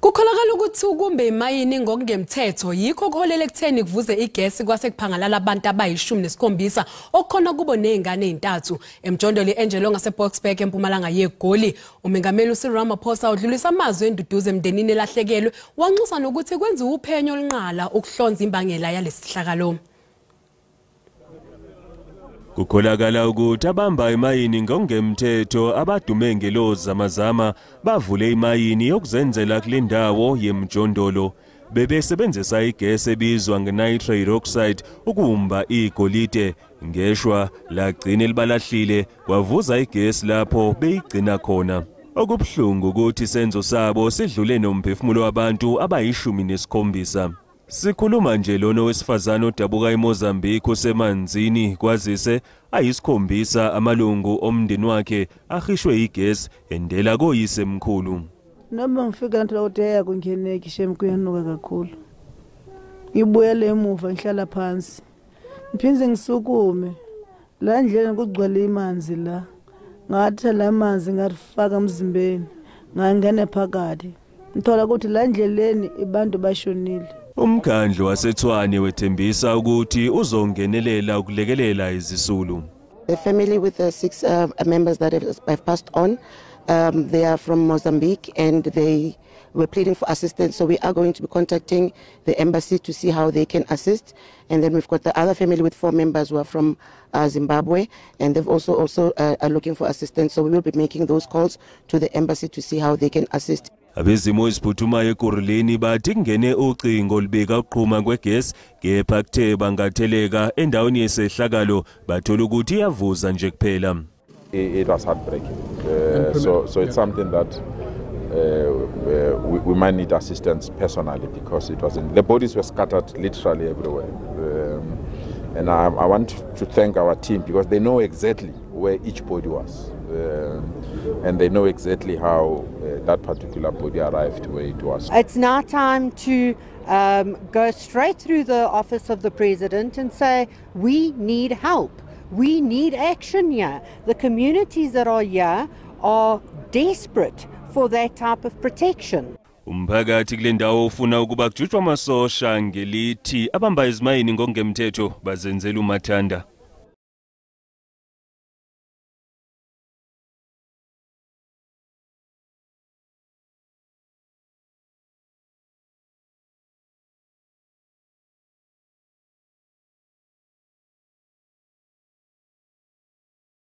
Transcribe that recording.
Kukholakala ukuthi ukumba ezimayini ngokungemthetho yikho okuholelele ekutheni kuvuze iGas kwase kuphangalala abantu abayishumi nesikhombisa okukhona kubo nezingane zintathu emjondolo iAngelo ngaseBorksburg eMpumalanga yeGoli. UMengameli uCyril udlulisa amazwi enduduzo emndenini elahlekelwe wanxusa nokuthi kwenziwe uphenyo olunqala ukuhlonza imbangela yalesihlakalo. Kukholakala ukuthi abamba ezimayini ngokungemthetho abadume ngelozi zamazama bavule ezimayini yokuzenzela kule ndawo yemjondolo bebesebenzisa iGas ebizwa ngenitrate oxide ukumba igolide ngeshwa lagcina elibalahlile kwavuza iGas lapho beyigcina khona. Okubhlungu ukuthi senzo sabo sidlule nomphefumulo wabantu abayishumi nesikhombisa. Sikhuluma nje lona wesifazana odabuka eMozambique usemanzini kwazise ayisikhombisa amalungu omndeni wakhe ahishwe iGas endela koyise mkhulu. Noma ngifika la udeya kungeneki shem kuyanuka kakhulu. Ngibuyele emuva ngihlala phansi. Ngiphinze ngisukume. La ndlela kugcwele imanzi la. Ngatha la manzi ngarifaka emzimbeni. Ngangena phakathi. Ngithola ukuthi la ndleleni abantu bashonile. Umkhandlu waseTshwane wethembisa ukuthi uzongenelela ukulekelela izisulu. The family with the 6 members that have passed on, they are from Mozambique and they were pleading for assistance. So we are going to be contacting the embassy to see how they can assist. And then we've got the other family with 4 members who are from Zimbabwe, and they've also are looking for assistance. So we will be making those calls to the embassy to see how they can assist. Abezimo eziphuthumayo eKuruleni bathi kungene ucingo libeka uqhuma kweGas kepha kuthe bangatheleka endaweni yesehlakalo bathola ukuthi iyavuza nje kuphela. It was heartbreaking. So it's something that we might need assistance personally because the bodies were scattered literally everywhere. And I want to thank our team because they know exactly where each body was. And they know exactly how that particular body arrived where it was. It's now time to go straight through the office of the president and say, we need help. We need action here. The communities that are here are desperate for that type of protection. Umphakathi kule ndawo ufuna ukuba kujutshwa amasosha ngelithi abamba ezimayini ngokungemthetho bazenzela umathanda.